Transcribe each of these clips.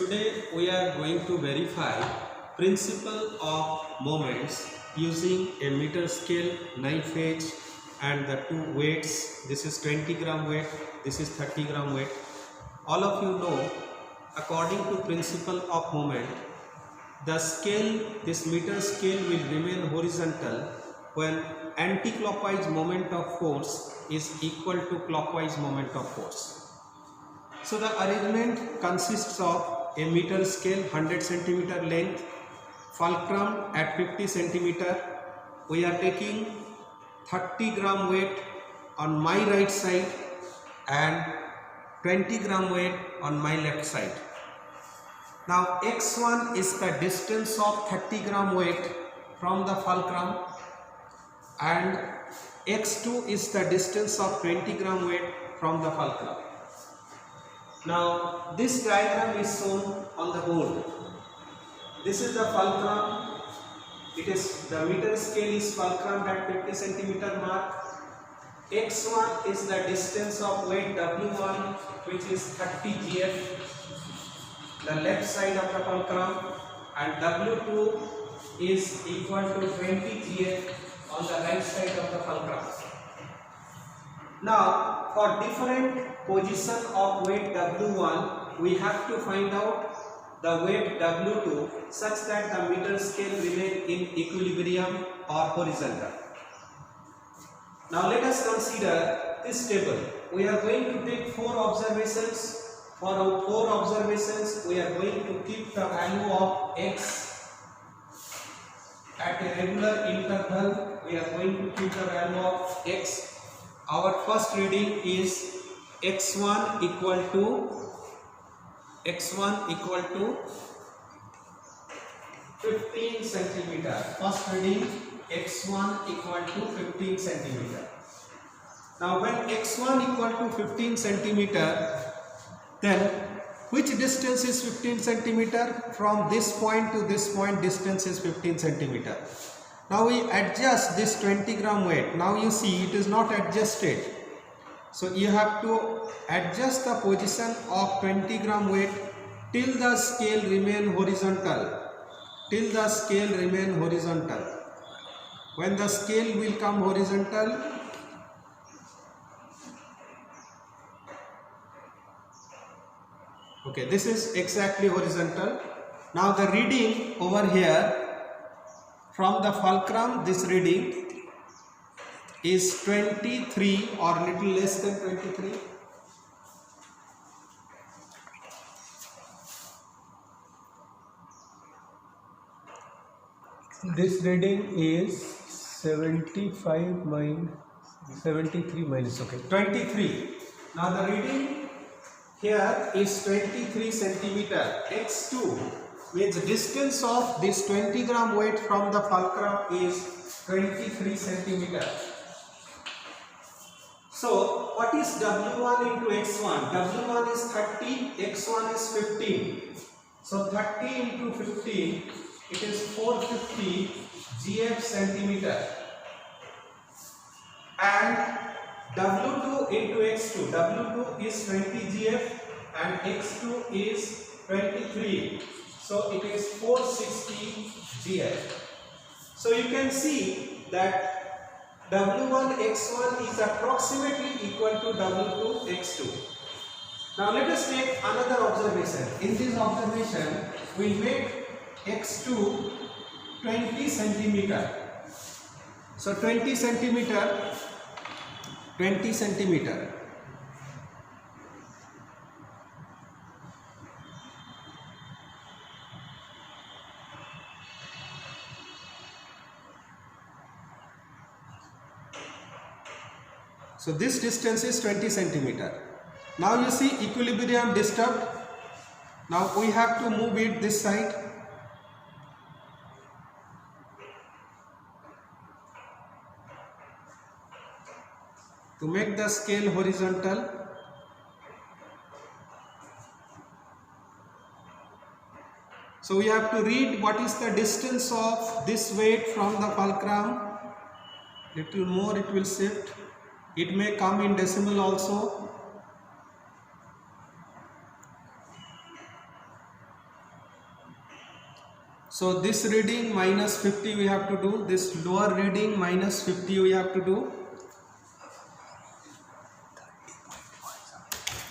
today we are going to verify principle of moments using a meter scale, knife edge and the two weights. This is 20 gram weight, this is 30 gram weight. All of you know, according to principle of moment, the scale, this meter scale will remain horizontal when anti-clockwise moment of force is equal to clockwise moment of force. So the arrangement consists of a meter scale 100 centimeter length, fulcrum at 50 centimeter. We are taking 30 gram weight on my right side and 20 gram weight on my left side. Now x1 is the distance of 30 gram weight from the fulcrum and x2 is the distance of 20 gram weight from the fulcrum. Now this diagram is shown on the board. This is the fulcrum. It is the meter scale is fulcrum at 50 centimeter mark. X1 is the distance of weight W1, which is 30 GF, the left side of the fulcrum, and W2 is equal to 20 GF on the right side of the fulcrum. Now, for different position of weight W1, we have to find out the weight W2 such that the meter scale remain in equilibrium or horizontal. Now let us consider this table. We are going to take 4 observations. For our 4 observations, we are going to keep the value of x at a regular interval. We are going to keep the value of x. Our first reading is x1 equal to 15 centimeter. First reading x1 equal to 15 centimeter. Now when x1 equal to 15 centimeter, then which distance is 15 centimeter? From this point to this point distance is 15 centimeter. Now we adjust this 20 gram weight. Now you see it is not adjusted. So you have to adjust the position of 20 gram weight till the scale remain horizontal. Till the scale remain horizontal. When the scale will come horizontal, okay, this is exactly horizontal. Now the reading over here from the fulcrum, this reading is 23 or little less than 23. This reading is 73 minus, okay, 23. Now the reading here is 23 centimeter. X2 means distance of this 20 gram weight from the fulcrum is 23 centimeter. So what is W1 into X1? W1 is 30, X1 is 15. So 30 into 15, it is 450 GF centimeter. And W2 into X2, W2 is 20 GF and X2 is 23. So it is 460 GF. So you can see that W1 X1 is approximately equal to W2 X2. Now let us take another observation. In this observation, we make X2 20 centimeter. So 20 centimeter. So this distance is 20 centimeter. Now you see equilibrium disturbed. Now we have to move it this side. To make the scale horizontal. So we have to read what is the distance of this weight from the fulcrum. Little more it will shift. It may come in decimal also. So this reading minus 50 we have to do, this lower reading minus 50 we have to do,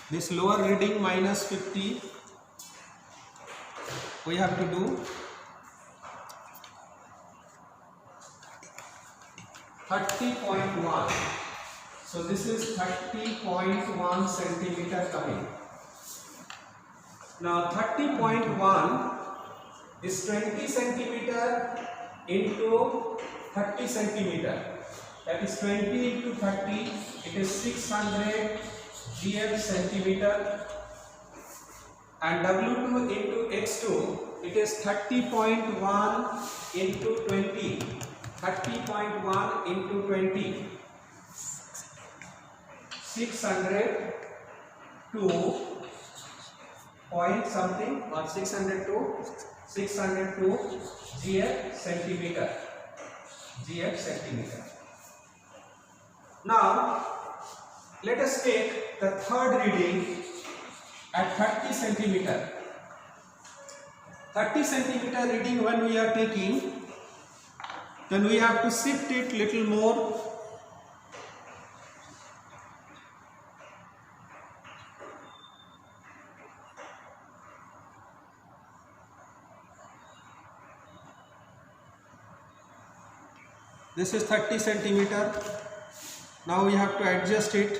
this lower reading minus 50 we have to do 30.1. So this is 30.1 centimeter coming. Now 30.1 is 20 centimeter into 30 centimeter. That is 20 into 30. It is 600 GF centimeter. And W2 into X2, it is 30.1 into 20. 30.1 into 20. 602 point something or 602 GF centimeter. GF centimeter. Now let us take the third reading at 30 centimeter. 30 centimeter reading when we are taking, then we have to shift it little more. This is 30 centimeter. Now we have to adjust it.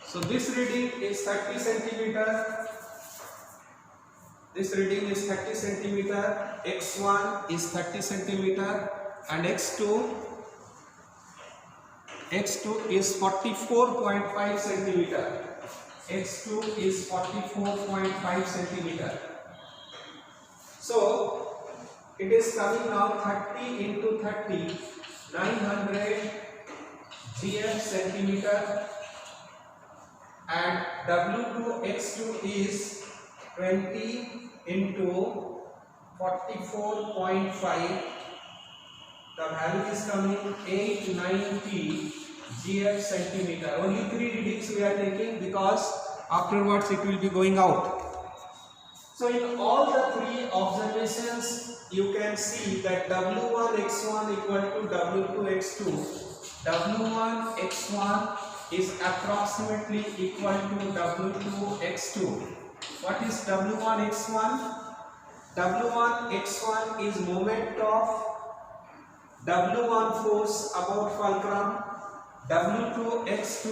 So this reading is 30 centimeter. This reading is 30 centimeter. X1 is 30 centimeter and X2 is 44.5 centimeter. X2 is 44.5 centimeter. So it is coming now 30 into 30, 900 GF centimeter. And W2 X2 is 20 into 44.5. The value is coming 890 GF centimeter. Only 3 readings we are taking because afterwards it will be going out. So in all the 3 observations you can see that W1 X1 equal to W2 X2. W1 X1 is approximately equal to W2 X2. What is W1 X1? W1 X1 is moment of W1 force about fulcrum. W2 X2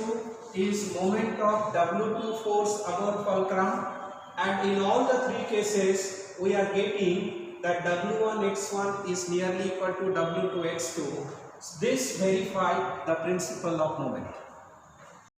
is moment of W2 force about fulcrum. And in all the 3 cases we are getting that W1 X1 is nearly equal to W2 X2. This verifies the principle of moment.